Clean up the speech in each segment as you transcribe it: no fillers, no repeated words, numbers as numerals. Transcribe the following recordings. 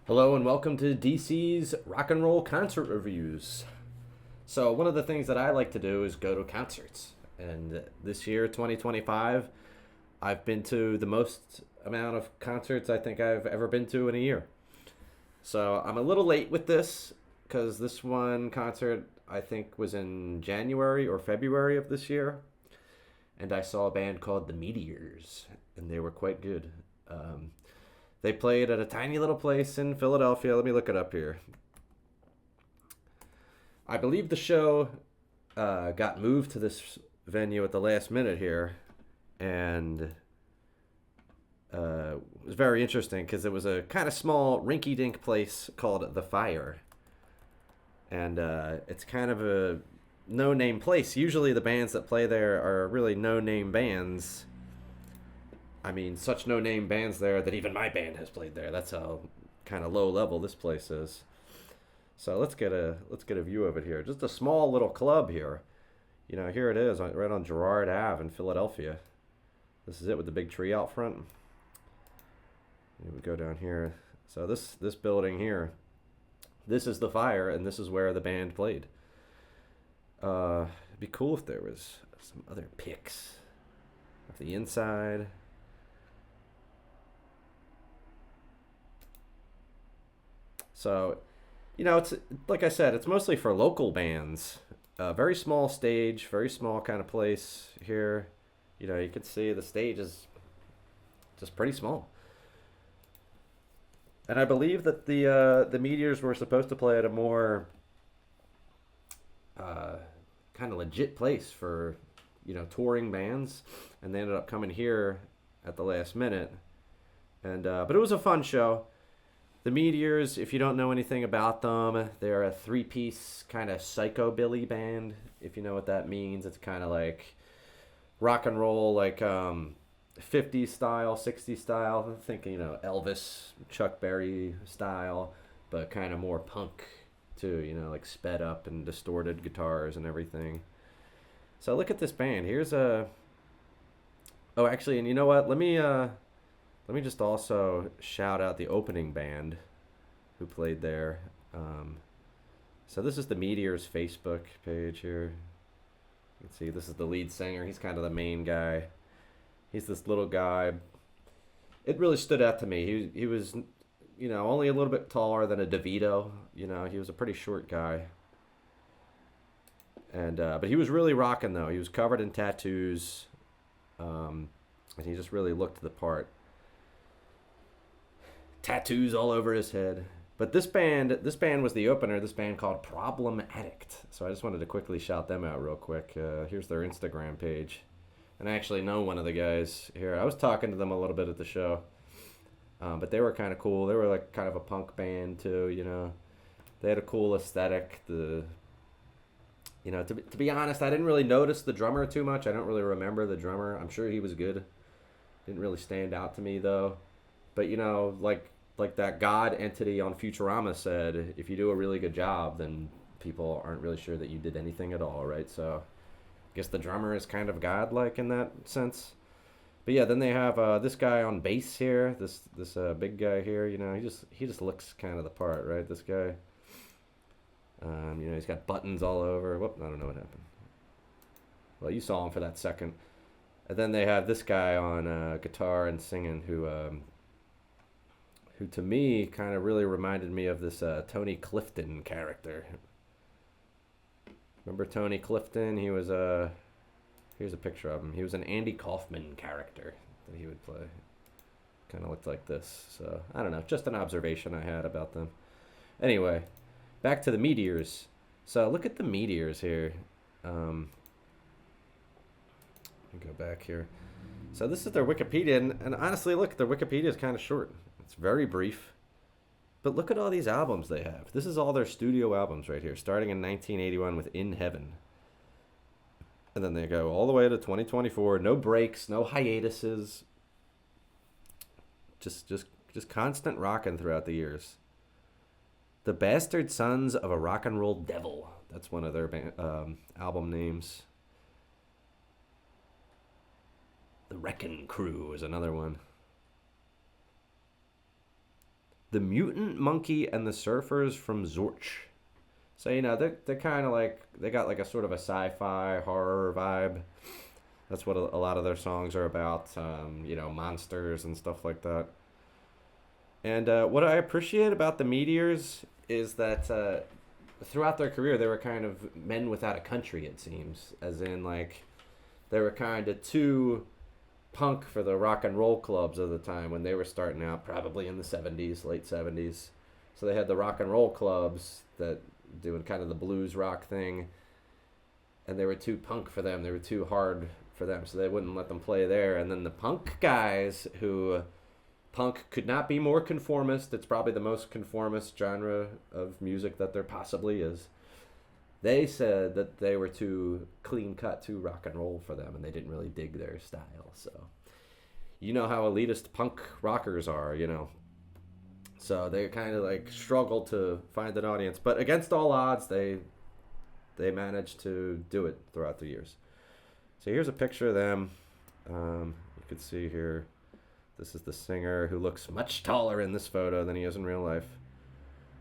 Hello and welcome to DC's Rock and Roll Concert Reviews. So, one of the things that I like to do is go to concerts. And this year, 2025, I've been to the most amount of concerts I think I've ever been to in a year. So, I'm a little late with this because this one concert I think was in January or February of this year. And I saw a band called the Meteors, and they were quite good. Um, they played at a tiny little place in Philadelphia. Let me look it up here. I believe the show got moved to this venue at the last minute here, and it was very interesting because it was a kind of small, rinky-dink place called The Fire, and it's kind of a no-name place. Usually, the bands that play there are really no-name bands. I mean, such no-name bands there that even my band has played there. That's how kind of low level this place is. So let's get a view of it here. Just a small little club here. You know, here it is, right on Girard Ave in Philadelphia. This is it with the big tree out front. We would go down here. So this building here, this is The Fire, and this is where the band played. It'd be cool if there was some other pics of the inside. So, you know, it's like I said, it's mostly for local bands. Very small stage, very small kind of place here. You know, you can see the stage is just pretty small. And I believe that the Meteors were supposed to play at a more uh, kind of legit place for touring bands, and they ended up coming here at the last minute. And but it was a fun show. The Meteors, if you don't know anything about them, they're a three-piece kind of psychobilly band. If you know what that means, it's kind of like rock and roll, like 50s style, 60s style. I'm thinking, Elvis, Chuck Berry style, but kind of more punk too. Like sped up and distorted guitars and everything. So look at this band. Here's a. Oh, actually, and you know what? Let me just also shout out the opening band who played there. So this is the Meteors Facebook page here. You can see this is the lead singer. He's kind of the main guy. He's this little guy. It really stood out to me. He was, only a little bit taller than a DeVito. He was a pretty short guy. And but he was really rocking though. He was covered in tattoos, and he just really looked the part. Tattoos all over his head. But this band was the opener. This band called Problem Addict. So I just wanted to quickly shout them out real quick. Here's their Instagram page, and I actually know one of the guys here. I was talking to them a little bit at the show, but they were kind of cool. They were like kind of a punk band too. They had a cool aesthetic. To be honest, I didn't really notice the drummer too much. I don't really remember the drummer. I'm sure he was good. Didn't really stand out to me though. But like that God entity on Futurama said, if you do a really good job, then people aren't really sure that you did anything at all, right? So I guess the drummer is kind of God-like in that sense. But yeah, then they have this guy on bass here, this big guy here. He just looks kind of the part, right? This guy. He's got buttons all over. Whoop, I don't know what happened. Well, you saw him for that second. And then they have this guy on guitar and singing who to me kind of really reminded me of this Tony Clifton character. Remember Tony Clifton? He was here's a picture of him. He was an Andy Kaufman character that he would play. Kind of looked like this. So I don't know, just an observation I had about them. Anyway, back to the Meteors. So look at the Meteors here. Let me go back here. So this is their Wikipedia, and honestly, look, their Wikipedia is kind of short. It's very brief. But look at all these albums they have. This is all their studio albums right here, starting in 1981 with In Heaven. And then they go all the way to 2024. No breaks, no hiatuses. Just constant rocking throughout the years. The Bastard Sons of a Rock and Roll Devil. That's one of their album names. The Wreckin' Crew is another one. The Mutant Monkey and the Surfers from Zorch. So, they're kind of like, they got like a sort of a sci-fi horror vibe. That's what a lot of their songs are about, monsters and stuff like that. And what I appreciate about the Meteors is that throughout their career, they were kind of men without a country, it seems. As in, like, they were kind of too punk for the rock and roll clubs of the time when they were starting out, probably in the 70s, late 70s. So they had the rock and roll clubs that doing kind of the blues rock thing, and they were too punk for them. They were too hard for them, so they wouldn't let them play there. And then the punk guys who punk could not be more conformist. It's probably the most conformist genre of music that there possibly is. They said that they were too clean cut, too rock and roll for them, and they didn't really dig their style. So, you know how elitist punk rockers are, So they kind of like struggled to find an audience, but against all odds, they managed to do it throughout the years. So here's a picture of them. You can see here. This is the singer who looks much taller in this photo than he is in real life.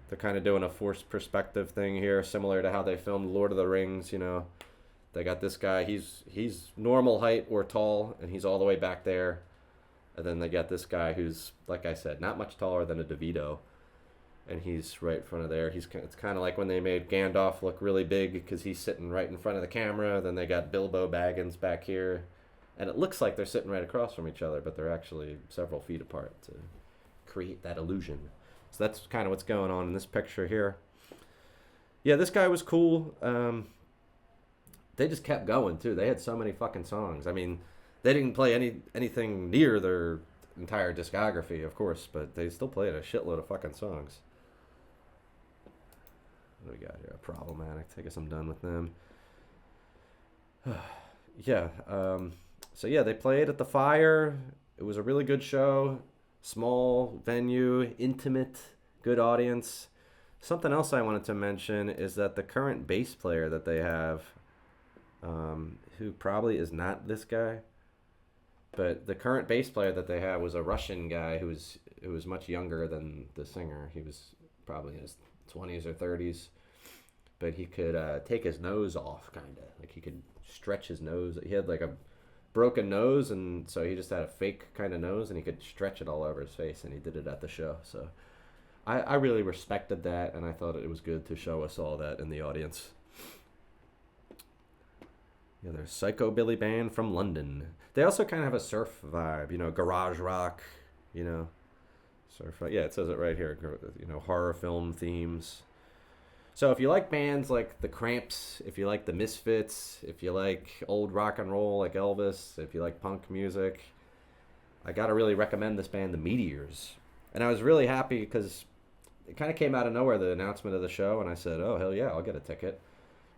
They're kind of doing a forced perspective thing here, similar to how they filmed Lord of the Rings, They got this guy, he's normal height or tall, and he's all the way back there. And then they got this guy who's, like I said, not much taller than a DeVito. And he's right in front of there. It's kind of like when they made Gandalf look really big because he's sitting right in front of the camera. Then they got Bilbo Baggins back here. And it looks like they're sitting right across from each other, but they're actually several feet apart to create that illusion. So that's kind of what's going on in this picture here. Yeah, this guy was cool. They just kept going, too. They had so many fucking songs. I mean, they didn't play anything near their entire discography, of course, but they still played a shitload of fucking songs. What do we got here? A Problem Addict. I guess I'm done with them. Yeah. So, yeah, they played at the Fire. It was a really good show. Small venue, intimate, good audience. Something else I wanted to mention is that the current bass player that they have, who probably is not this guy, but the current bass player that they have was a Russian guy who was much younger than the singer. He was probably in his 20s or 30s, but he could take his nose off, kind of. Like he could stretch his nose. He had like a broken nose, and so he just had a fake kind of nose, and he could stretch it all over his face, and he did it at the show. So I really respected that, and I thought it was good to show us all that in the audience. Yeah, there's Psychobilly Band from London. They also kind of have a surf vibe, garage rock, surf. Yeah, it says it right here, horror film themes. So if you like bands like the Cramps, if you like the Misfits, if you like old rock and roll like Elvis, if you like punk music, I gotta really recommend this band, the Meteors. And I was really happy because it kind of came out of nowhere, the announcement of the show, and I said, oh hell yeah, I'll get a ticket.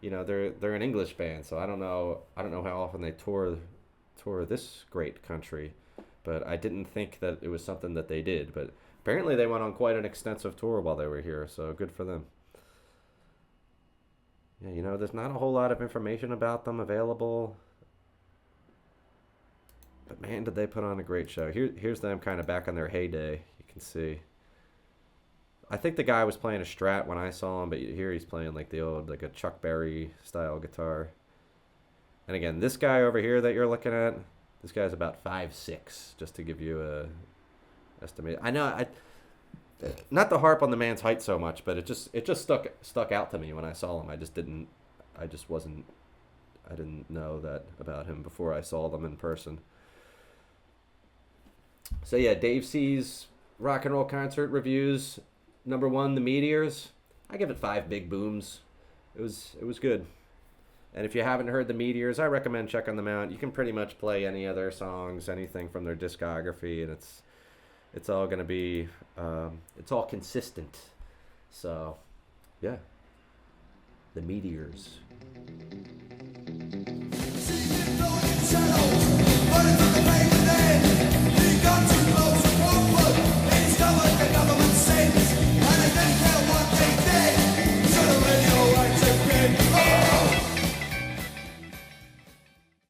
They're an English band, so I don't know how often they tour this great country, but I didn't think that it was something that they did. But apparently they went on quite an extensive tour while they were here, so good for them. Yeah, there's not a whole lot of information about them available. But man, did they put on a great show. Here's them kind of back in their heyday. You can see. I think the guy was playing a Strat when I saw him, but here he's playing like the old, like a Chuck Berry style guitar. And again, this guy over here that you're looking at, this guy's about 5'6", just to give you a estimate. I know, not to harp on the man's height so much, but it just stuck out to me when I saw him. I didn't know that about him before I saw them in person. So yeah, Dave C's rock and roll concert reviews. Number 1, the Meteors. I give it 5 big booms. It was good. And if you haven't heard the Meteors, I recommend checking them out. You can pretty much play any of their songs, anything from their discography, and it's all going to be, it's all consistent. So, yeah. The Meteors.